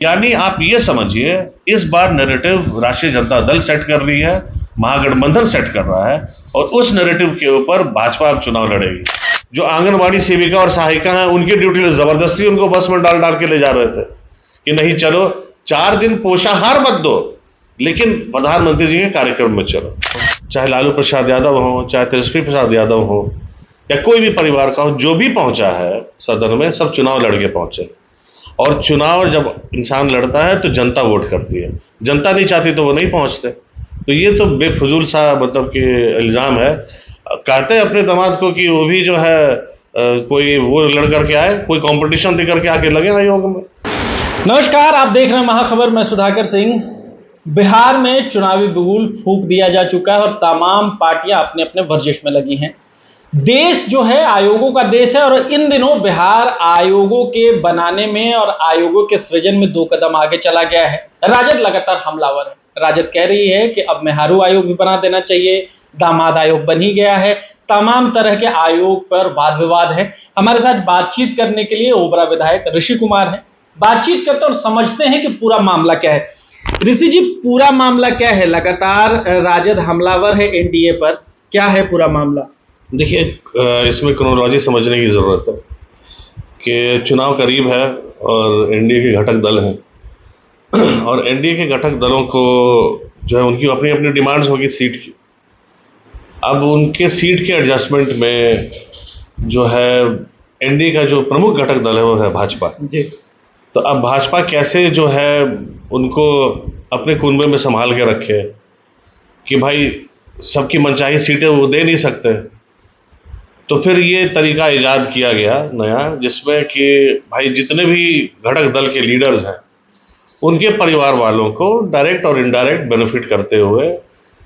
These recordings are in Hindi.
यानी आप ये समझिए, इस बार नैरेटिव राष्ट्रीय जनता दल सेट कर रही है, महागठबंधन सेट कर रहा है, और उस नैरेटिव के ऊपर भाजपा अब चुनाव लड़ेगी। जो आंगनबाड़ी सेविका और सहायिका हैं, उनकी ड्यूटी में जबरदस्ती उनको बस में डाल डाल के ले जा रहे थे कि नहीं चलो, 4 दिन पोषाहार मत दो, लेकिन प्रधानमंत्री जी के कार्यक्रम में चलो। चाहे लालू प्रसाद यादव हो, चाहे तेजस्वी प्रसाद यादव हो, या कोई भी परिवार का हो, जो भी पहुंचा है सदन में, सब चुनाव लड़के पहुंचे। और चुनाव जब इंसान लड़ता है तो जनता वोट करती है, जनता नहीं चाहती तो वो नहीं पहुंचते। तो ये तो बेफजूल सा मतलब कि इल्ज़ाम है। कहते हैं अपने दामाद को कि वो भी जो है कोई वो लड़ करके आए, कोई कंपटीशन दे करके आके लगे आयोग में। नमस्कार, आप देख रहे हैं महाखबर, मैं सुधाकर सिंह। बिहार में चुनावी बिगुल फूंक दिया जा चुका है और तमाम पार्टियां अपने अपने वर्जिश में लगी हैं। देश जो है आयोगों का देश है और इन दिनों बिहार आयोगों के बनाने में और आयोगों के सृजन में 2 कदम आगे चला गया है। राजद लगातार हमलावर है। राजद कह रही है कि अब मेहरारू आयोग भी बना देना चाहिए, दामाद आयोग बन ही गया है, तमाम तरह के आयोग पर वाद विवाद है। हमारे साथ बातचीत करने के लिए ओबरा विधायक ऋषि कुमार है। बातचीत करते और समझते हैं कि पूरा मामला क्या है। ऋषि जी, पूरा मामला क्या है? लगातार राजद हमलावर है एनडीए पर, क्या है पूरा मामला? देखिए, इसमें क्रोनोलॉजी समझने की ज़रूरत है कि चुनाव करीब है और एनडीए के घटक दल हैं और एनडीए के घटक दलों को जो है उनकी अपनी अपनी डिमांड्स होगी सीट की। अब उनके सीट के एडजस्टमेंट में जो है एनडीए का जो प्रमुख घटक दल है वो है भाजपा जी। तो अब भाजपा कैसे जो है उनको अपने कुनबे में संभाल के रखे कि भाई सबकी मनचाही सीटें वो दे नहीं सकते। तो फिर ये तरीका ईजाद किया गया नया, जिसमें कि भाई जितने भी घटक दल के लीडर्स हैं उनके परिवार वालों को डायरेक्ट और इनडायरेक्ट बेनिफिट करते हुए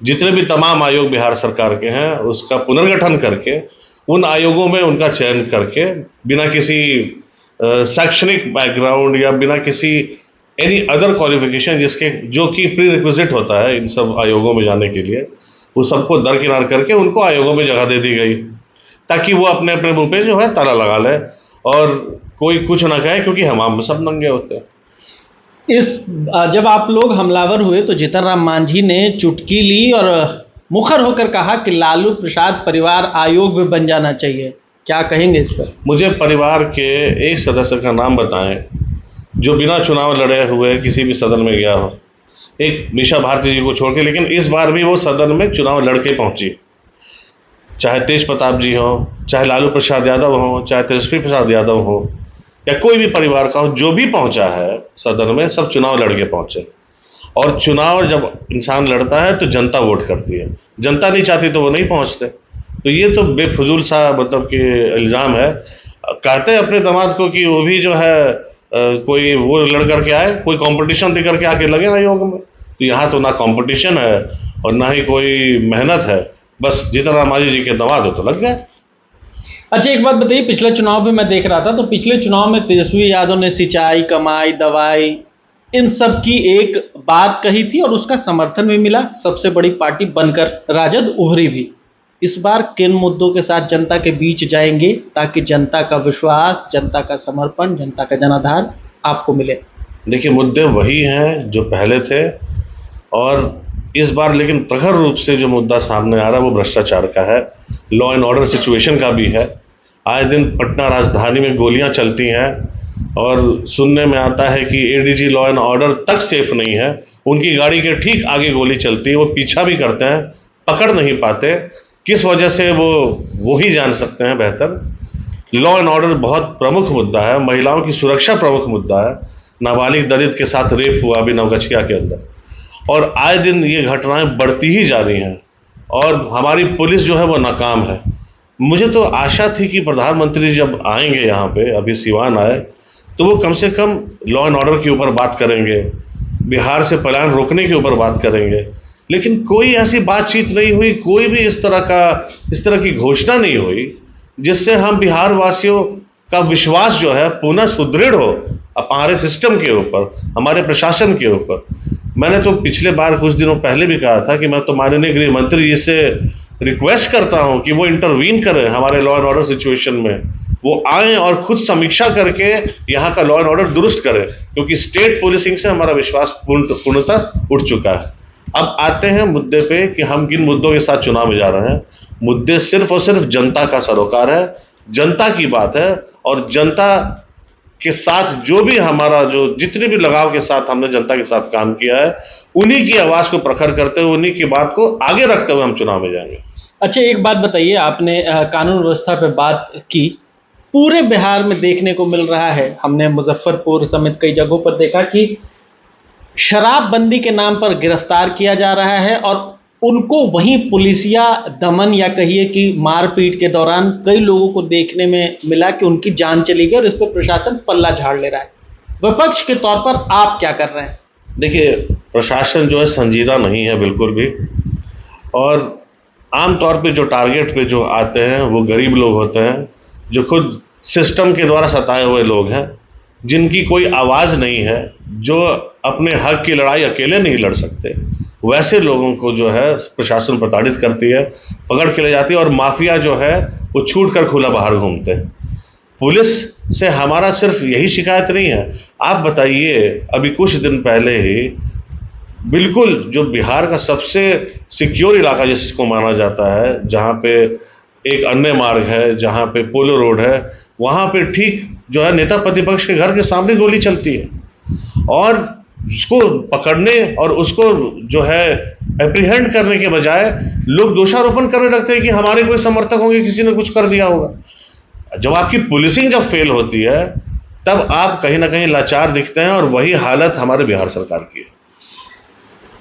जितने भी तमाम आयोग बिहार सरकार के हैं उसका पुनर्गठन करके उन आयोगों में उनका चयन करके बिना किसी शैक्षणिक बैकग्राउंड या बिना किसी एनी अदर क्वालिफिकेशन जिसके जो कि प्री रिक्विजिट होता है इन सब आयोगों में जाने के लिए, वो सबको दरकिनार करके उनको आयोगों में जगह दे दी गई ताकि वो अपने अपने मुंह पे जो है ताला लगा ले और कोई कुछ ना कहे, क्योंकि हमाम में सब नंगे होते हैं। जब आप लोग हमलावर हुए तो जीतन राम मांझी ने चुटकी ली और मुखर होकर कहा कि लालू प्रसाद परिवार आयोग भी बन जाना चाहिए। क्या कहेंगे इस पर? मुझे परिवार के एक सदस्य का नाम बताएं जो बिना चुनाव लड़े हुए किसी भी सदन में गया हो, एक मीशा भारती जी को छोड़ के। लेकिन इस बार भी वो सदन में चुनाव लड़के पहुंची, चाहे तेज प्रताप जी हो, चाहे लालू प्रसाद यादव हो, चाहे तेजस्वी प्रसाद यादव हो, या कोई भी परिवार का हो, जो भी पहुंचा है सदन में सब चुनाव लड़के पहुंचे। और चुनाव जब इंसान लड़ता है तो जनता वोट करती है, जनता नहीं चाहती तो वो नहीं पहुंचते। तो ये तो बेफजूल सा मतलब कि इल्ज़ाम है। कहते हैं अपने दामाद को कि वो भी जो है कोई वो लड़ करके आए, कोई कंपटीशन दे करके आके लगे आयोग में। तो यहाँ तो ना कंपटीशन है और ना ही कोई मेहनत है, बस जीतन राम मांझी जी के दामाद हो तो लग गए। अच्छा, एक बात बताइए, पिछले चुनाव में मैं देख रहा था तो पिछले चुनाव में तेजस्वी यादव ने सिंचाई, कमाई, दवाई, इन सब की एक बात कही थी और उसका समर्थन भी मिला। सबसे बड़ी पार्टी बनकर राजद उभरी भी। इस बार किन मुद्दों के साथ जनता के बीच जाएंगे ताकि जनता का विश्वास, जनता का समर्पण, जनता का जनाधार आपको मिले? देखिए, मुद्दे वही हैं जो पहले थे और इस बार लेकिन प्रखर रूप से जो मुद्दा सामने आ रहा है वो भ्रष्टाचार का है, लॉ एंड ऑर्डर सिचुएशन का भी है। आए दिन पटना राजधानी में गोलियां चलती हैं और सुनने में आता है कि एडीजी लॉ एंड ऑर्डर तक सेफ नहीं है, उनकी गाड़ी के ठीक आगे गोली चलती है, वो पीछा भी करते हैं, पकड़ नहीं पाते। किस वजह से वो ही जान सकते हैं बेहतर। लॉ एंड ऑर्डर बहुत प्रमुख मुद्दा है, महिलाओं की सुरक्षा प्रमुख मुद्दा है। नाबालिग दलित के साथ रेप हुआ अभी नवगछिया के अंदर, और आए दिन ये घटनाएं बढ़ती ही जा रही हैं और हमारी पुलिस जो है वो नाकाम है। मुझे तो आशा थी कि प्रधानमंत्री जब आएंगे यहाँ पे, अभी सिवान आए, तो वो कम से कम लॉ एंड ऑर्डर के ऊपर बात करेंगे, बिहार से पलायन रोकने के ऊपर बात करेंगे। लेकिन कोई ऐसी बातचीत नहीं हुई, कोई भी इस तरह की घोषणा नहीं हुई जिससे हम बिहार वासियों का विश्वास जो है पुनः सुदृढ़ हो हमारे सिस्टम के ऊपर, हमारे प्रशासन के ऊपर। मैंने तो पिछले बार कुछ दिनों पहले भी कहा था कि मैं तो माननीय गृह मंत्री जी से रिक्वेस्ट करता हूं कि वो इंटरवीन करें हमारे लॉ एंड ऑर्डर सिचुएशन में, वो आए और खुद समीक्षा करके यहाँ का लॉ एंड ऑर्डर दुरुस्त करें, क्योंकि स्टेट पुलिसिंग से हमारा विश्वास पूर्णतः उठ चुका है। अब आते हैं मुद्दे पे कि हम किन मुद्दों के साथ चुनाव में जा रहे हैं। मुद्दे सिर्फ और सिर्फ जनता का सरोकार है, जनता की बात है, और जनता के साथ जो भी हमारा जो जितने भी लगाव के साथ हमने जनता के साथ काम किया है, उन्हीं की आवाज को प्रखर करते हुए, उन्हीं की बात को आगे रखते हुए हम चुनाव में जाएंगे। अच्छा, एक बात बताइए, आपने कानून व्यवस्था पे बात की। पूरे बिहार में देखने को मिल रहा है, हमने मुजफ्फरपुर समेत कई जगहों पर देखा कि शराबबंदी के नाम पर गिरफ्तार किया जा रहा है और उनको वहीं पुलिसिया दमन या कहिए कि मारपीट के दौरान कई लोगों को देखने में मिला कि उनकी जान चली गई और इस पर प्रशासन पल्ला झाड़ ले रहा है। विपक्ष के तौर पर आप क्या कर रहे हैं? देखिए, प्रशासन जो है संजीदा नहीं है बिल्कुल भी, और आमतौर पे जो टारगेट पे जो आते हैं वो गरीब लोग होते हैं, जो खुद सिस्टम के द्वारा सताए हुए लोग हैं, जिनकी कोई आवाज़ नहीं है, जो अपने हक की लड़ाई अकेले नहीं लड़ सकते। वैसे लोगों को जो है प्रशासन प्रताड़ित करती है, पकड़ के ले जाती है, और माफिया जो है वो छूट कर खुला बाहर घूमते हैं। पुलिस से हमारा सिर्फ यही शिकायत नहीं है। आप बताइए, अभी कुछ दिन पहले ही बिल्कुल जो बिहार का सबसे सिक्योर इलाका जिसको माना जाता है, जहाँ पे एक अन्य मार्ग है, जहाँ पे पोलो रोड है, वहाँ पे ठीक जो है नेता प्रतिपक्ष के घर के सामने गोली चलती है, और उसको पकड़ने और उसको जो है एप्रीहेंड करने के बजाय लोग दोषारोपण करने लगते हैं कि हमारे कोई समर्थक होंगे, किसी ने कुछ कर दिया होगा। जब आपकी पुलिसिंग जब फेल होती है, तब आप कहीं ना कहीं लाचार दिखते हैं, और वही हालत हमारे बिहार सरकार की है।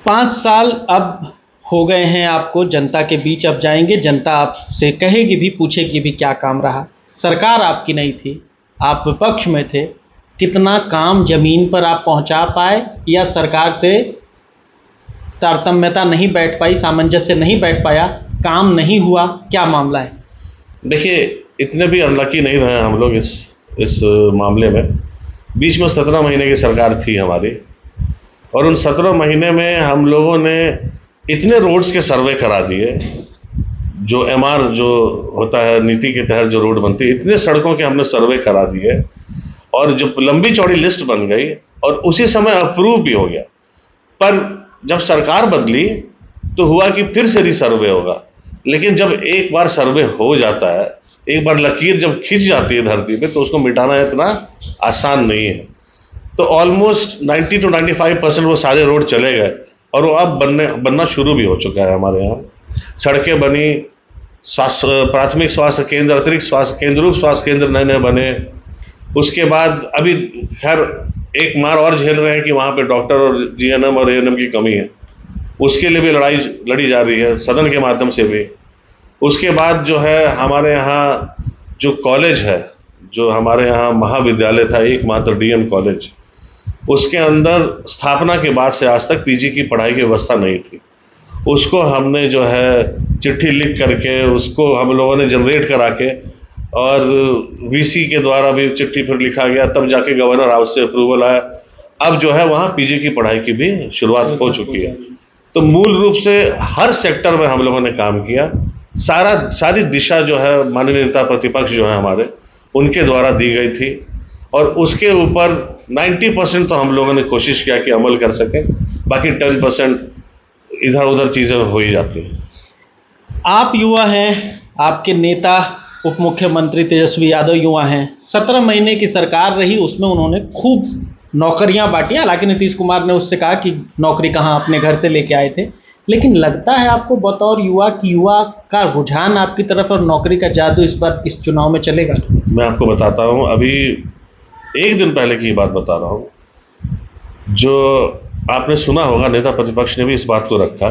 5 साल अब हो गए हैं आपको जनता के बीच, अब जाएंगे, जनता आपसे कहेगी भी, पूछेगी भी क्या काम रहा। सरकार आपकी नहीं थी, आप विपक्ष में थे, कितना काम जमीन पर आप पहुंचा पाए, या सरकार से तारतम्यता नहीं बैठ पाई, सामंजस्य नहीं बैठ पाया, काम नहीं हुआ, क्या मामला है? देखिए, इतने भी अनलकी नहीं रहे हम लोग इस मामले में। बीच में 17 महीने की सरकार थी हमारी, और उन 17 महीने में हम लोगों ने इतने रोड्स के सर्वे करा दिए, जो MR जो होता है नीति के तहत जो रोड बनती है, इतने सड़कों के हमने सर्वे करा दिए, और जो लंबी चौड़ी लिस्ट बन गई, और उसी समय अप्रूव भी हो गया। पर जब सरकार बदली तो हुआ कि फिर से रिसर्वे होगा, लेकिन जब एक बार सर्वे हो जाता है, एक बार लकीर जब खिंच जाती है धरती पे, तो उसको मिटाना इतना आसान नहीं है। तो ऑलमोस्ट 90 to 95% वो सारे रोड चले गए, और वो अब बनना शुरू भी हो चुका है। हमारे यहाँ सड़कें बनी, प्राथमिक स्वास्थ्य केंद्र, अतिरिक्त स्वास्थ्य केंद्र, उप स्वास्थ्य केंद्र नए नए बने। उसके बाद अभी खैर एक मार और झेल रहे हैं कि वहाँ पे डॉक्टर और GNM और ANM की कमी है, उसके लिए भी लड़ाई लड़ी जा रही है सदन के माध्यम से भी। उसके बाद जो है हमारे यहाँ जो कॉलेज है, जो हमारे यहाँ महाविद्यालय था एकमात्र DN कॉलेज, उसके अंदर स्थापना के बाद से आज तक PG की पढ़ाई की व्यवस्था नहीं थी। उसको हमने जो है चिट्ठी लिख करके उसको हम लोगों ने जनरेट करा के, और VC के द्वारा भी चिट्ठी फिर लिखा गया, तब जाके गवर्नर हाउस से अप्रूवल आया। अब जो है वहाँ PG की पढ़ाई की भी शुरुआत हो चुकी है। तो मूल रूप से हर सेक्टर में हम लोगों ने काम किया। सारी दिशा जो है माननीय नेता प्रतिपक्ष जो है हमारे, उनके द्वारा दी गई थी, और उसके ऊपर 90% तो हम लोगों ने कोशिश किया कि अमल कर सके, बाकी 10% इधर उधर चीज़ें हो ही जाती हैं। आप युवा हैं, आपके नेता उप मुख्यमंत्री तेजस्वी यादव युवा हैं। 17 महीने की सरकार रही, उसमें उन्होंने खूब नौकरियां बांटी। हालांकि नीतीश कुमार ने उससे कहा कि नौकरी कहाँ, अपने घर से लेके आए थे। लेकिन लगता है आपको बतौर युवा कि युवा का रुझान आपकी तरफ और नौकरी का जादू इस बार इस चुनाव में चलेगा? मैं आपको बताता हूँ, अभी एक दिन पहले की बात बता रहा हूँ। जो आपने सुना होगा, नेता प्रतिपक्ष ने भी इस बात को रखा,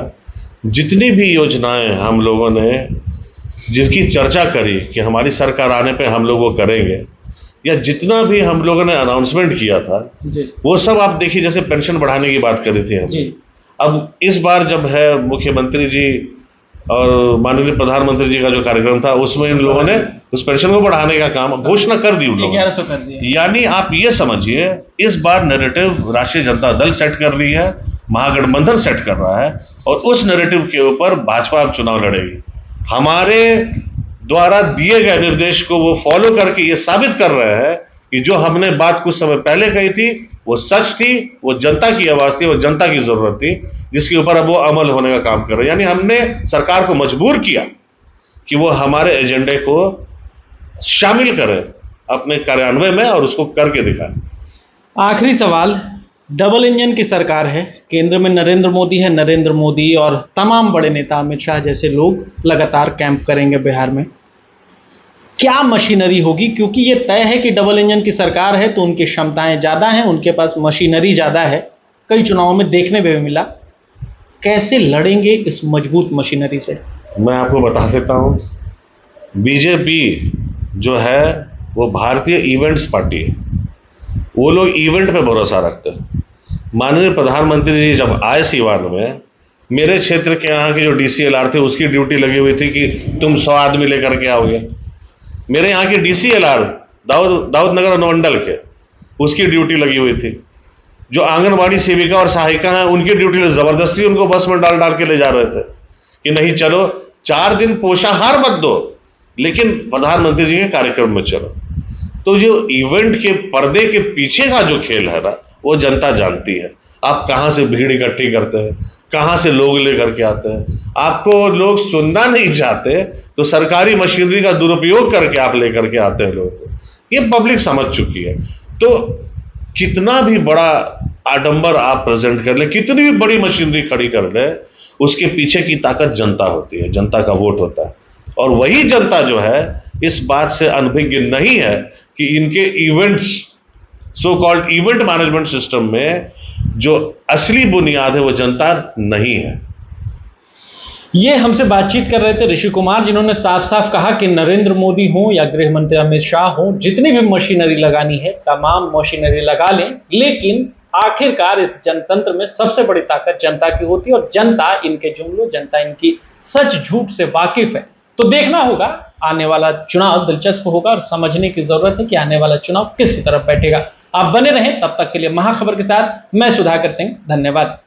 जितनी भी योजनाएं हम लोगों ने जिनकी चर्चा करी कि हमारी सरकार आने पे हम लोग वो करेंगे, या जितना भी हम लोगों ने अनाउंसमेंट किया था, वो सब आप देखिए, जैसे पेंशन बढ़ाने की बात करी थी हम। अब इस बार जब है मुख्यमंत्री जी और माननीय प्रधानमंत्री जी का जो कार्यक्रम था, उसमें इन लोगों ने उस पेंशन को बढ़ाने का काम घोषणा कर दी उन लोगों ने। 1100 कर दिया। यानी आप ये समझिए, इस बार नैरेटिव राष्ट्रीय जनता दल सेट कर रही है, महागठबंधन सेट कर रहा है, और उस नैरेटिव के ऊपर भाजपा अब चुनाव लड़ेगी। हमारे द्वारा दिए गए निर्देश को वो फॉलो करके ये साबित कर रहे हैं कि जो हमने बात कुछ समय पहले कही थी वो सच थी, वो जनता की आवाज थी, वो जनता की जरूरत थी, जिसके ऊपर अब वो अमल होने का काम कर रहे हैं। यानी हमने सरकार को मजबूर किया कि वो हमारे एजेंडे को शामिल करें अपने कार्यान्वयन में और उसको करके दिखाएं। आखिरी सवाल, डबल इंजन की सरकार है, केंद्र में नरेंद्र मोदी है, नरेंद्र मोदी और तमाम बड़े नेता अमित शाह जैसे लोग लगातार कैंप करेंगे बिहार में, क्या मशीनरी होगी? क्योंकि ये तय है कि डबल इंजन की सरकार है तो उनकी क्षमताएं ज़्यादा हैं, उनके पास मशीनरी ज़्यादा है, कई चुनावों में देखने में भी मिला। कैसे लड़ेंगे इस मजबूत मशीनरी से? मैं आपको बता देता हूं, बीजेपी जो है वो भारतीय इवेंट्स पार्टी है, वो लोग इवेंट पे भरोसा रखते हैं। माननीय प्रधानमंत्री जी जब आए सीवान में, मेरे क्षेत्र के यहाँ के जो डीसीएलआर थे उसकी ड्यूटी लगी हुई थी कि तुम 100 आदमी लेकर के आओगे। मेरे यहाँ के डीसीएलआर दाऊद नगर अनुमंडल के, उसकी ड्यूटी लगी हुई थी। जो आंगनबाड़ी सेविका और सहायिका हैं उनकी ड्यूटी जबरदस्ती उनको बस में डाल डाल के ले जा रहे थे कि नहीं चलो 4 दिन पोषाहार मत दो लेकिन प्रधानमंत्री जी के कार्यक्रम में चलो। तो जो इवेंट के पर्दे के पीछे का जो खेल है ना, वो जनता जानती है। आप कहां से भीड़ इकट्ठी करते हैं, कहां से लोग लेकर के आते हैं, आपको लोग सुनना नहीं चाहते तो सरकारी मशीनरी का दुरुपयोग करके आप लेकर के आते हैं लोगों को, ये पब्लिक समझ चुकी है। तो कितना भी बड़ा आडंबर आप प्रेजेंट कर ले, कितनी भी बड़ी मशीनरी खड़ी कर ले, उसके पीछे की ताकत जनता होती है, जनता का वोट होता है। और वही जनता जो है इस बात से अनभिज्ञ नहीं है कि इनके events, so called event management system में जो असली बुनियाद है वो जनता नहीं है। ये हमसे बातचीत कर रहे थे ऋषि कुमार, जिन्होंने साफ साफ कहा कि नरेंद्र मोदी हो या गृह मंत्री अमित शाह हो, जितनी भी मशीनरी लगानी है तमाम मशीनरी लगा लें, लेकिन आखिरकार इस जनतंत्र में सबसे बड़ी ताकत जनता की होती है और जनता इनके जुमलों, जनता इनकी सच झूठ से वाकिफ है। तो देखना होगा, आने वाला चुनाव दिलचस्प होगा और समझने की जरूरत है कि आने वाला चुनाव किसकी तरफ बैठेगा। आप बने रहें, तब तक के लिए महाखबर के साथ मैं सुधाकर सिंह, धन्यवाद।